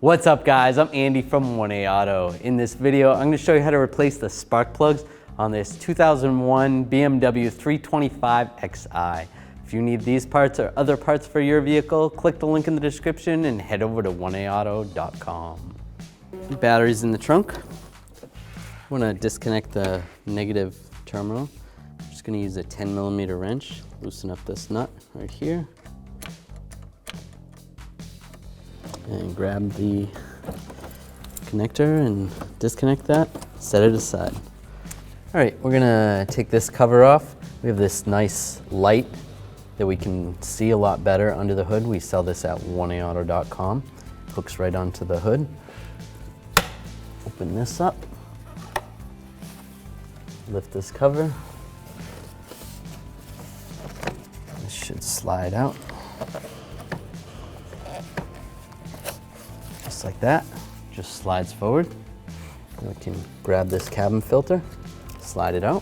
What's up guys, I'm Andy from 1A Auto. In this video, I'm going to show you how to replace the spark plugs on this 2001 BMW 325Xi. If you need these parts or other parts for your vehicle, click the link in the description and head over to 1aauto.com. Batteries in the trunk. I want to disconnect the negative terminal. I'm just going to use a 10mm wrench, loosen up this nut right here. And grab the connector and disconnect that, set it aside. All right, we're gonna take this cover off. We have this nice light that we can see a lot better under the hood. We sell this at 1aauto.com. Hooks right onto the hood. Open this up. Lift this cover. This should slide out. Just like that, just slides forward. And we can grab this cabin filter, slide it out.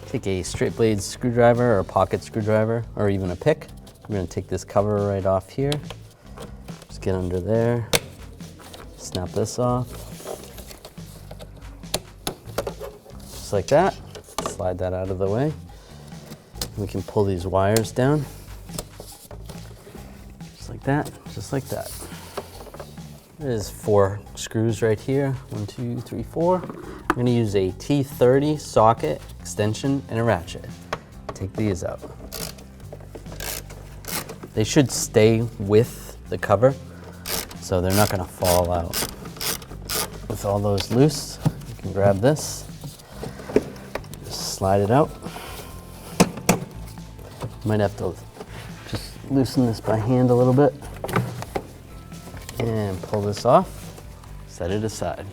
Take a straight blade screwdriver or a pocket screwdriver or even a pick. We're gonna take this cover right off here. Just get under there, snap this off. Just like that, slide that out of the way. We can pull these wires down. Just like that, just like that. There's 4 screws right here. 1, 2, 3, 4. I'm going to use a T30 socket, extension, and a ratchet. Take these out. They should stay with the cover, so they're not going to fall out. With all those loose, you can grab this, just slide it out. Might have to just loosen this by hand a little bit. And pull this off, set it aside.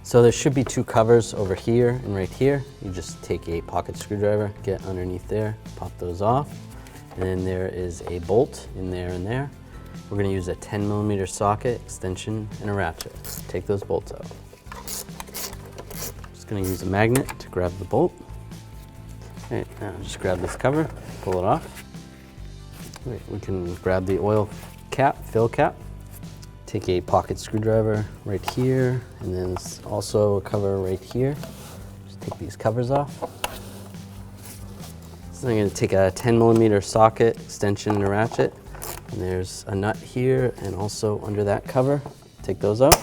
So there should be 2 covers over here and right here. You just take a pocket screwdriver, get underneath there, pop those off. And then there is a bolt in there and there. We're gonna use a 10mm socket, extension, and a ratchet. Take those bolts out. Just gonna use a magnet to grab the bolt. All right, now just grab this cover, pull it off. All right, we can grab the oil cap, fill cap. Take a pocket screwdriver right here, and then there's also a cover right here. Just take these covers off. So I'm going to take a 10mm socket, extension, and a ratchet. And there's a nut here and also under that cover. Take those out.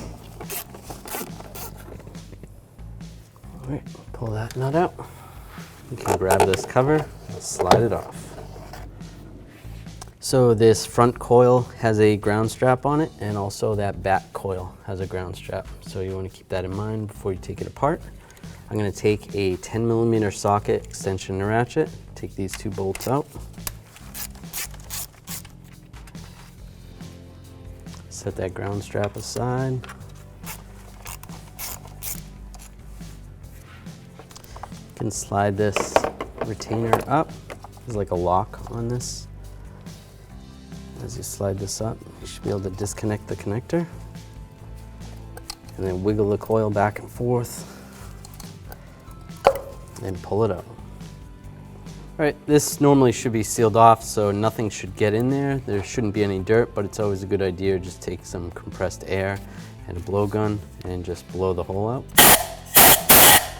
All right, pull that nut out. You can grab this cover and slide it off. So this front coil has a ground strap on it, and also that back coil has a ground strap. So you want to keep that in mind before you take it apart. I'm going to take a 10mm socket, extension, and ratchet. Take these 2 bolts out. Set that ground strap aside. You can slide this retainer up. There's like a lock on this. As you slide this up, you should be able to disconnect the connector and then wiggle the coil back and forth and pull it out. All right, this normally should be sealed off, so nothing should get in there. There shouldn't be any dirt, but it's always a good idea to just take some compressed air and a blowgun and just blow the hole out.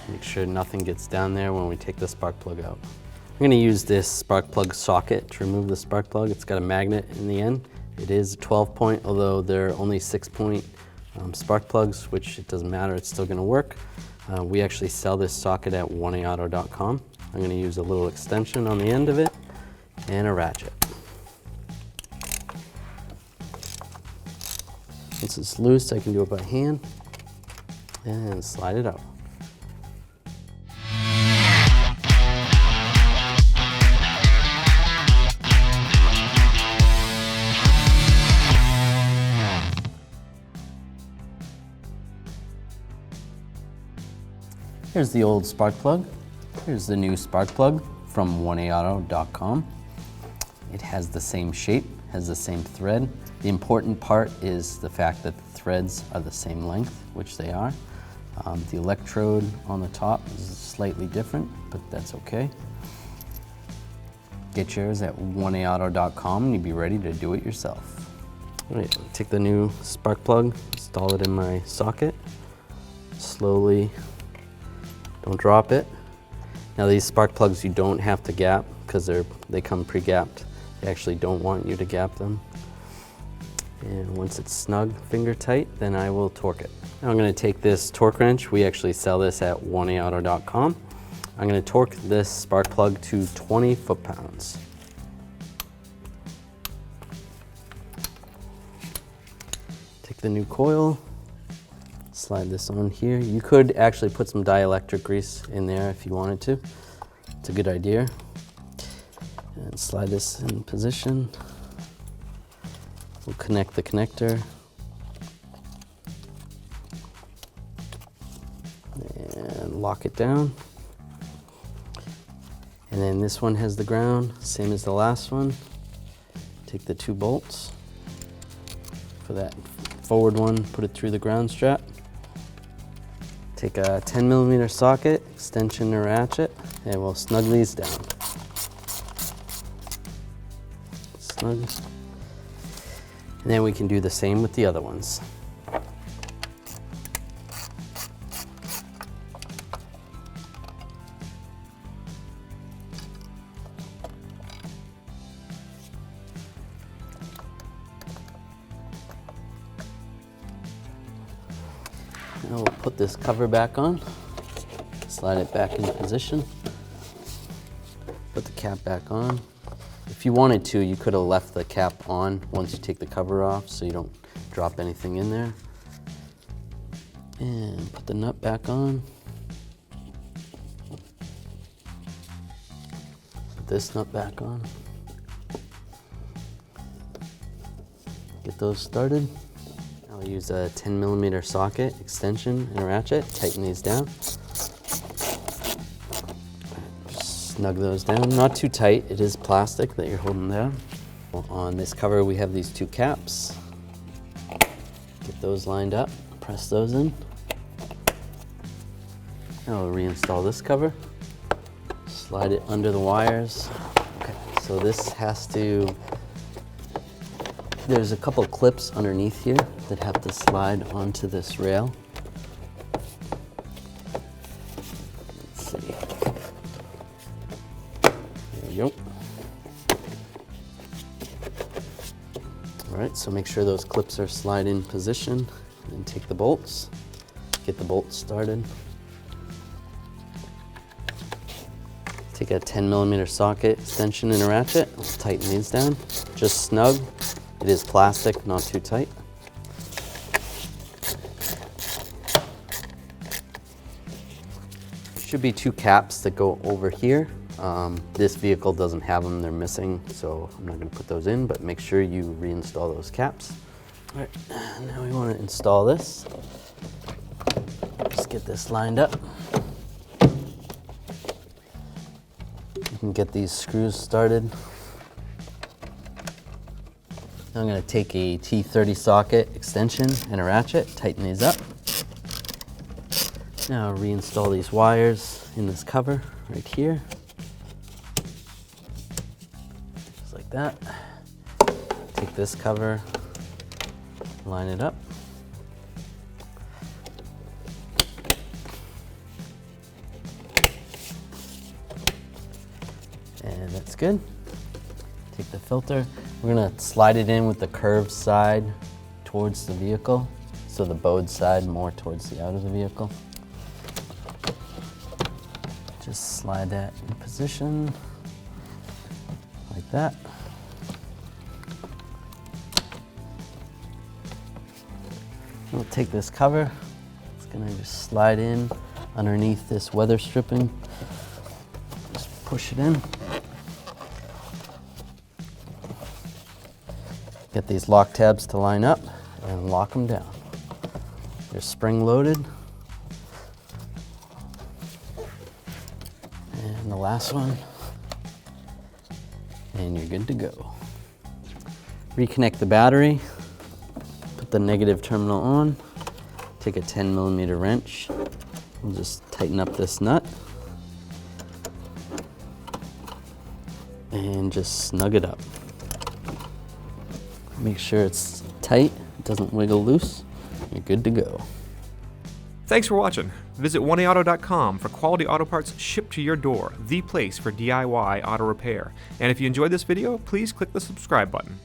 Make sure nothing gets down there when we take the spark plug out. I'm going to use this spark plug socket to remove the spark plug. It's got a magnet in the end. It is a 12-point, although they're only 6-point spark plugs, which it doesn't matter, it's still going to work. We actually sell this socket at 1aauto.com. I'm going to use a little extension on the end of it and a ratchet. Once it's loose, I can do it by hand and slide it out. Here's the old spark plug. Here's the new spark plug from 1aauto.com. It has the same shape, has the same thread. The important part is the fact that the threads are the same length, which they are. The electrode on the top is slightly different, but that's okay. Get yours at 1aauto.com and you'll be ready to do it yourself. All right, take the new spark plug, install it in my socket. Slowly, don't drop it. Now these spark plugs you don't have to gap because they come pre-gapped. They actually don't want you to gap them. And once it's snug, finger tight, then I will torque it. Now I'm going to take this torque wrench. We actually sell this at 1aauto.com. I'm going to torque this spark plug to 20 foot-pounds. Take the new coil, slide this on here. You could actually put some dielectric grease in there if you wanted to. It's a good idea. And slide this in position. We'll connect the connector. And lock it down. And then this one has the ground, same as the last one. Take the 2 bolts. For that forward one, put it through the ground strap. Take a 10mm socket, extension or ratchet, and we'll snug these down. Snug. And then we can do the same with the other ones. Now we'll put this cover back on, slide it back into position, put the cap back on. If you wanted to, you could have left the cap on once you take the cover off so you don't drop anything in there. And put the nut back on. Put this nut back on. Get those started. I'll use a 10mm socket, extension, and a ratchet. Tighten these down. Snug those down, not too tight. It is plastic that you're holding down. On this cover we have these 2 caps. Get those lined up, press those in. Now we'll reinstall this cover. Slide it under the wires. Okay, so this has to, there's a couple clips underneath here that have to slide onto this rail. Let's see. There we go. All right, so make sure those clips are slide in position and take the bolts. Get the bolts started. Take a 10mm socket, extension, and a ratchet. Let's tighten these down. Just snug. It is plastic, not too tight. Should be 2 caps that go over here. This vehicle doesn't have them, they're missing, so I'm not going to put those in, but make sure you reinstall those caps. All right, now we want to install this. Just get this lined up. You can get these screws started. Now I'm going to take a T30 socket, extension, and a ratchet, tighten these up. Now reinstall these wires in this cover right here. Just like that. Take this cover, line it up. And that's good. Take the filter. We're gonna slide it in with the curved side towards the vehicle. So the bowed side more towards the out of the vehicle. Just slide that in position, like that. We'll take this cover. It's gonna just slide in underneath this weather stripping. Just push it in. Get these lock tabs to line up and lock them down. They're spring loaded. And the last one. And you're good to go. Reconnect the battery. Put the negative terminal on. Take a 10mm wrench. We'll just tighten up this nut. And just snug it up. Make sure it's tight, it doesn't wiggle loose. You're good to go. Thanks for watching. Visit 1AAuto.com for quality auto parts shipped to your door, the place for DIY auto repair. And if you enjoyed this video, please click the subscribe button.